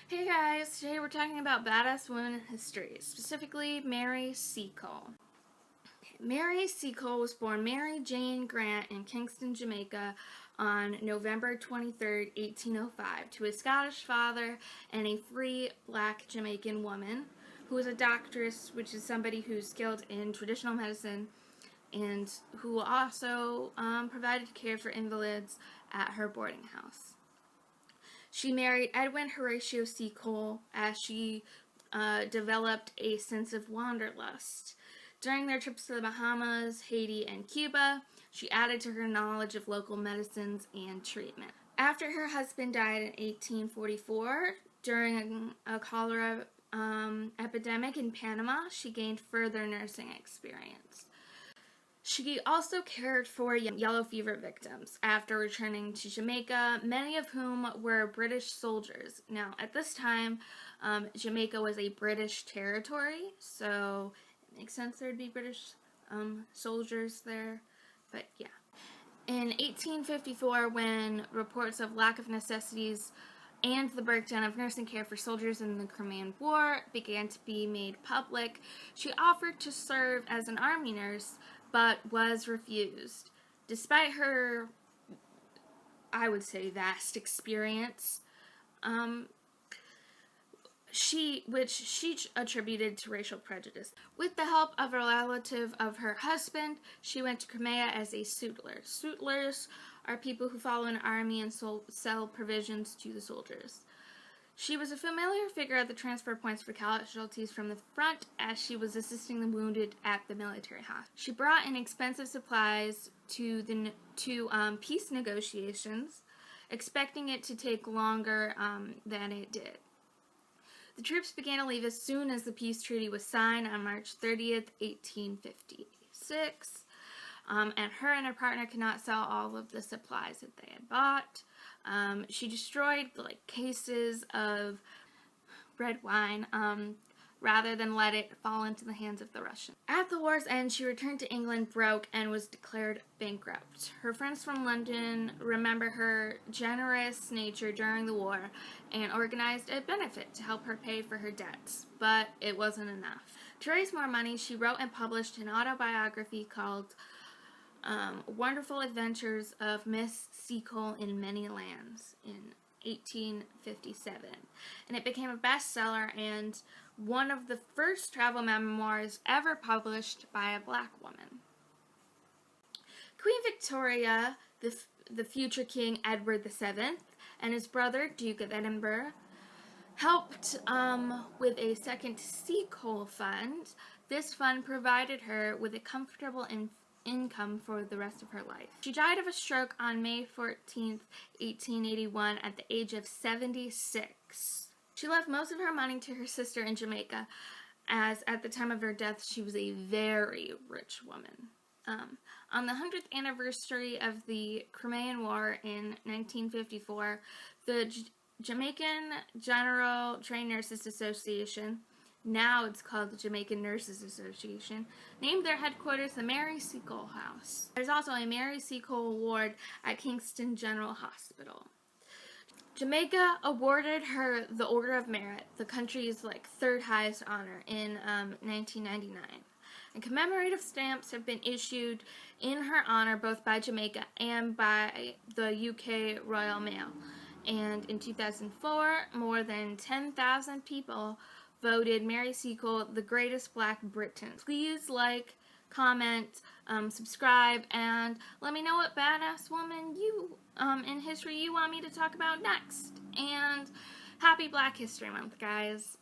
Hey guys, today we're talking about badass women in history, specifically Mary Seacole. Mary Seacole was born Mary Jane Grant in Kingston, Jamaica on November 23rd, 1805 to a Scottish father and a free black Jamaican woman who was a doctoress, which is somebody who's skilled in traditional medicine and who also provided care for invalids at her boarding house. She married Edwin Horatio Seacole as she developed a sense of wanderlust. During their trips to the Bahamas, Haiti, and Cuba, she added to her knowledge of local medicines and treatment. After her husband died in 1844, during a cholera epidemic in Panama, she gained further nursing experience. She also cared for yellow fever victims after returning to Jamaica, many of whom were British soldiers. Now, at this time, Jamaica was a British territory, so it makes sense there'd be British soldiers there, but yeah. In 1854, when reports of lack of necessities and the breakdown of nursing care for soldiers in the Crimean War began to be made public, she offered to serve as an army nurse, but was refused. Despite her, I would say, vast experience, which she attributed to racial prejudice. With the help of a relative of her husband, she went to Crimea as a sutler. Sutlers are people who follow an army and sell provisions to the soldiers. She was a familiar figure at the transfer points for casualties from the front as she was assisting the wounded at the military hospital. She brought in expensive supplies to peace negotiations, expecting it to take longer than it did. The troops began to leave as soon as the peace treaty was signed on March 30th, 1856, and her partner could not sell all of the supplies that they had bought. She destroyed cases of red wine rather than let it fall into the hands of the Russians. At the war's end, she returned to England broke and was declared bankrupt. Her friends from London remember her generous nature during the war and organized a benefit to help her pay for her debts, but it wasn't enough. To raise more money, she wrote and published an autobiography called Wonderful Adventures of Miss Seacole in Many Lands in 1857, and it became a bestseller and one of the first travel memoirs ever published by a black woman. Queen Victoria, the future King Edward VII, and his brother, Duke of Edinburgh, helped with a second Seacole fund. This fund provided her with a comfortable income for the rest of her life. She died of a stroke on May 14th, 1881 at the age of 76. She left most of her money to her sister in Jamaica, as at the time of her death she was a very rich woman. On the 100th anniversary of the Crimean War in 1954, the Jamaican General Trained Nurses Association, now it's called the Jamaican Nurses Association, named their headquarters the Mary Seacole House. There's also a Mary Seacole Award at Kingston General Hospital. Jamaica awarded her the Order of Merit, the country's third highest honor, in 1999. And commemorative stamps have been issued in her honor both by Jamaica and by the UK Royal Mail. And in 2004, more than 10,000 people voted Mary Seacole the greatest black Briton. Please comment, subscribe, and let me know what badass woman in history you want me to talk about next. And happy Black History Month, guys.